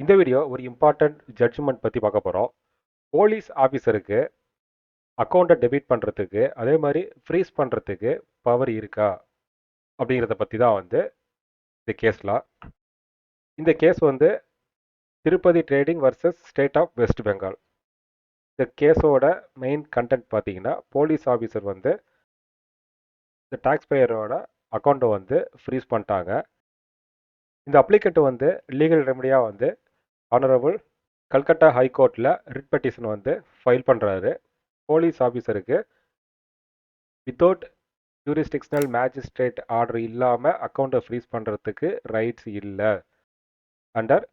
இந்த வீடியோ ஒரு important judgement பற்றி பார்க்க போகிறோம். போலீஸ் ஆஃபீஸருக்கு அக்கௌண்ட்டை டெபிட் பண்ணுறதுக்கு அதே மாதிரி ஃப்ரீஸ் பண்ணுறதுக்கு பவர் இருக்கா அப்படிங்கிறத பற்றி தான் இந்த கேஸ்ல. இந்த case Tirupati trading versus state of West Bengal. இந்த கேஸோட மெயின் கண்டென்ட் பார்த்தீங்கன்னா, போலீஸ் ஆஃபீஸர் இந்த டாக்ஸ் பேயரோட அக்கௌண்ட்டை ஃப்ரீஸ் பண்ணிட்டாங்க. இந்த அப்ளிகண்ட் லீகல் ரெமடியாக ஆனரபிள் கல்கட்டா ஹைகோர்ட்டில் ரிட் பெட்டிஷன் ஃபைல் பண்ணுறாரு. போலீஸ் ஆஃபீஸருக்கு வித்தவுட் ஜூரிஸ்டிக்ஷனல் மேஜிஸ்ட்ரேட் ஆர்டர் இல்லாமல் அக்கௌண்ட்டை ஃப்ரீஸ் பண்ணுறதுக்கு ரைட்ஸ் இல்லை அண்டர்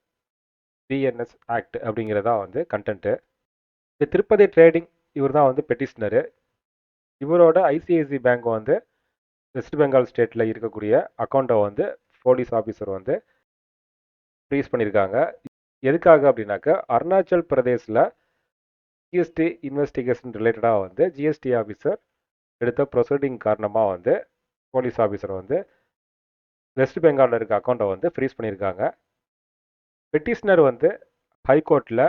பிஎன்எஸ் ஆக்ட் அப்படிங்கிறதா கண்டென்ட்டு. இந்த திருப்பதி ட்ரேடிங் இவர் தான் பெட்டிஷனரு. இவரோட ஐசிஐசி பேங்க் வெஸ்ட் பெங்கால் ஸ்டேட்டில் இருக்கக்கூடிய அக்கௌண்ட்டை போலீஸ் ஆஃபீஸர் ஃப்ரீஸ் பண்ணியிருக்காங்க. எதுக்காக அப்படின்னாக்கா, அருணாச்சல் பிரதேசில் ஜிஎஸ்டி இன்வெஸ்டிகேஷன் ரிலேட்டடாக ஜிஎஸ்டி ஆஃபீஸர் எடுத்த ப்ரொசீடிங் காரணமாக போலீஸ் ஆஃபீஸர் வெஸ்ட் பெங்காலில் இருக்க அக்கௌண்ட்டை ஃப்ரீஸ் பண்ணியிருக்காங்க. பெட்டிஷனர் ஹைகோர்ட்டில்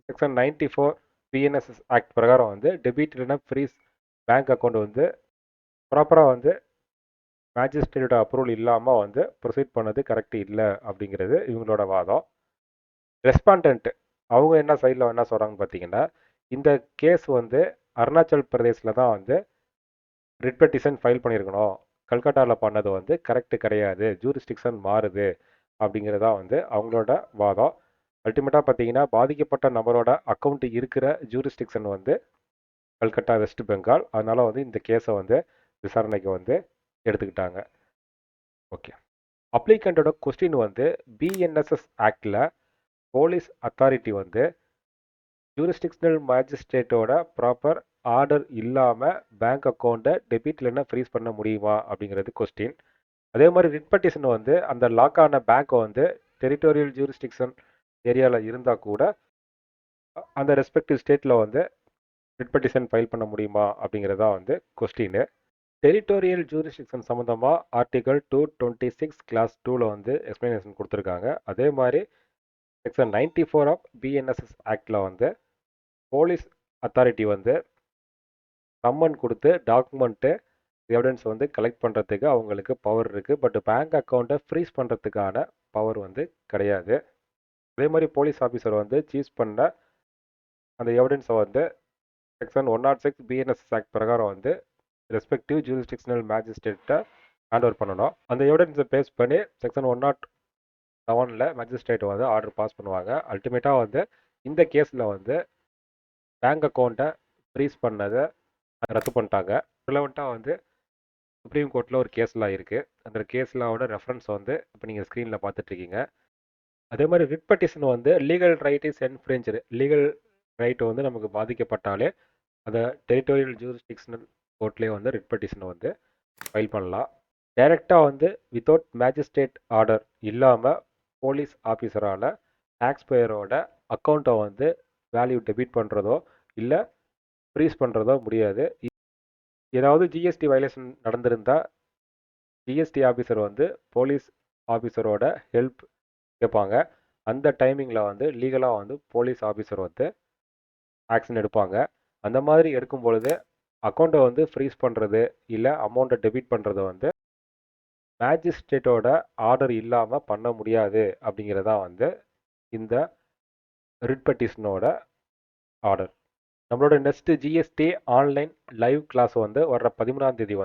செக்ஷன் 94 பிஎன்எஸ்எஸ் ஆக்ட் பிரகாரம் டெபிட் இல்லைனா ஃப்ரீஸ் பேங்க் அக்கௌண்ட் ப்ராப்பராக மேஜிஸ்ட்ரேட்டோட அப்ரூவல் இல்லாமல் ப்ரொசீட் பண்ணது கரெக்ட் இல்லை அப்படிங்கிறது இவங்களோட வாதம். ரெஸ்பாண்டன்ட் அவங்க என்ன சைடில் என்ன சொல்கிறாங்கன்னு பார்த்தீங்கன்னா, இந்த கேஸ் அருணாச்சல் பிரதேசில் தான் ரிட் பெட்டிஷன் ஃபைல் பண்ணியிருக்கணும், கல்கட்டாவில் பண்ணது கரெக்டு கிடையாது, ஜூரிஸ்டிக்ஷன் மாறுது அப்படிங்கிறதா அவங்களோட வாதம். அல்டிமேட்டாக பார்த்தீங்கன்னா, பாதிக்கப்பட்ட நபரோட அக்கௌண்ட் இருக்கிற ஜூரிஸ்டிக்ஷன் கல்கட்டா வெஸ்ட் பெங்கால். அதனால் இந்த கேஸை விசாரணைக்கு எடுத்துக்கிட்டாங்க. ஓகே, அப்ளிகண்டோட கொஸ்டின் பிஎன்எஸ்எஸ் ஆக்டில் போலீஸ் அத்தாரிட்டி ஜூரிஸ்டிக்ஷனல் மேஜிஸ்ட்ரேட்டோட ப்ராப்பர் ஆர்டர் இல்லாமல் பேங்க் அக்கௌண்ட்டை டெபிட் இல்லைன்னா ஃப்ரீஸ் பண்ண முடியுமா அப்படிங்கிறது கொஸ்டின். அதே மாதிரி ரிட் பெட்டிஷன் அந்த லாக் ஆன பேங்க்கை டெரிட்டோரியல் ஜூரிஸ்டிக்ஷன் ஏரியாவில் இருந்தால் கூட அந்த ரெஸ்பெக்டிவ் ஸ்டேட்டில் ரிட் பெட்டிஷன் ஃபைல் பண்ண முடியுமா அப்படிங்கிறதா கொஸ்டின். டெரிட்டோரியல் ஜூரிஸ்டிக்ஷன் சம்மந்தமாக ஆர்டிகல் 226 கிளாஸ் 2ல் எக்ஸ்பிளனேஷன் கொடுத்துருக்காங்க. அதே மாதிரி செக்ஷன் 94 ஆஃப் பிஎன்எஸ்எஸ் ஆக்டில் போலீஸ் அத்தாரிட்டி சம்மன் கொடுத்து டாக்குமெண்ட்டு எவிடன்ஸ் கலெக்ட் பண்ணுறதுக்கு அவங்களுக்கு பவர் இருக்குது. பட் பேங்க் அக்கௌண்ட்டை ஃப்ரீஸ் பண்ணுறதுக்கான பவர் கிடையாது. அதே மாதிரி போலீஸ் ஆஃபீஸர் சீஸ் பண்ண அந்த எவிடன்ஸை செக்ஷன் 106 பிஎன்எஸ்எஸ் ஆக்ட் பிரகாரம் ரெஸ்பெக்டிவ் ஜூரிஸ்டிக்ஷனல் மேஜிஸ்ட்ரேட்டை ஹேண்ட் ஓவர் பண்ணணும். அந்த எவிடன்ஸை பேஸ் பண்ணி செக்ஷன் 107ல் மேஜிஸ்ட்ரேட் ஆர்டர் பாஸ் பண்ணுவாங்க. அல்டிமேட்டாக இந்த கேஸில் பேங்க் அக்கௌண்ட்டை ஃப்ரீஸ் பண்ணதை ரத்து பண்ணிட்டாங்க. ரிலவெண்ட்டாக சுப்ரீம் கோர்ட்டில் ஒரு கேஸ்லாம் இருக்குது. அந்த கேஸ்லாவோட ரெஃபரன்ஸ் இப்போ நீங்கள் ஸ்க்ரீனில் பார்த்துட்ருக்கீங்க. அதே மாதிரி writ petition legal right is infringed. Legal right நமக்கு பாதிக்கப்பட்டாலே அந்த டெரிட்டோரியல் ஜூரிஸ்டிக்ஷனல் கோர்ட்லேயே ரிட் பெட்டிஷனை ஃபைல் பண்ணலாம். டைரெக்டாக வித்தவுட் மேஜிஸ்ட்ரேட் ஆர்டர் இல்லாமல் போலீஸ் ஆஃபீஸரால் டாக்ஸ் பேயரோட அக்கௌண்ட்டை வேல்யூ டெபிட் பண்ணுறதோ இல்லை ஃப்ரீஸ் பண்ணுறதோ முடியாது. ஏதாவது ஜிஎஸ்டி வயலேஷன் நடந்திருந்தால் ஜிஎஸ்டி ஆஃபீஸர் போலீஸ் ஆஃபீஸரோட ஹெல்ப் கேட்பாங்க. அந்த டைமிங்கில் லீகலாக போலீஸ் ஆஃபீஸர் ஆக்ஷன் எடுப்பாங்க. அந்த மாதிரி எடுக்கும் பொழுது அக்கௌண்ட்டை ஃப்ரீஸ் பண்ணுறது இல்லை அமௌண்ட்டை டெபிட் பண்ணுறது மேஜிஸ்ட்ரேட்டோட ஆர்டர் இல்லாமல் பண்ண முடியாது அப்படிங்கிறதா இந்த ரிட் பெட்டிஷனோட ஆர்டர். நம்மளோட next GST online live class வர்ற 13ஆம் தேதி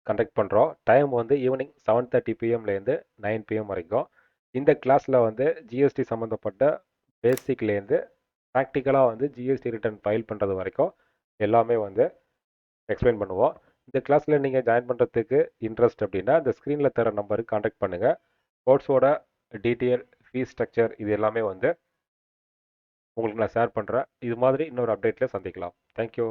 கண்டக்ட் பண்ணுறோம். டைம் ஈவினிங் 7:30 PM-லேருந்து 9 PM வரைக்கும். இந்த கிளாஸில் ஜிஎஸ்டி சம்மந்தப்பட்ட பேசிக்லேருந்து ப்ராக்டிக்கலாக ஜிஎஸ்டி ரிட்டர்ன் ஃபைல் பண்ணுறது வரைக்கும் எல்லாமே எக்ஸ்பிளைன் பண்ணுவோம். இந்த கிளாஸில் நீங்கள் ஜாயின் பண்ணுறதுக்கு இன்ட்ரெஸ்ட் அப்படின்னா இந்த ஸ்க்ரீனில் தர நம்பருக்கு கான்டாக்ட் பண்ணுங்கள். கோர்ஸோட டீட்டெயில், ஃபீஸ் ஸ்ட்ரக்சர் இது எல்லாமே உங்களுக்கு நான் ஷேர் பண்ணுறேன். இது மாதிரி இன்னொரு அப்டேட்டில் சந்திக்கலாம். தேங்க்யூ.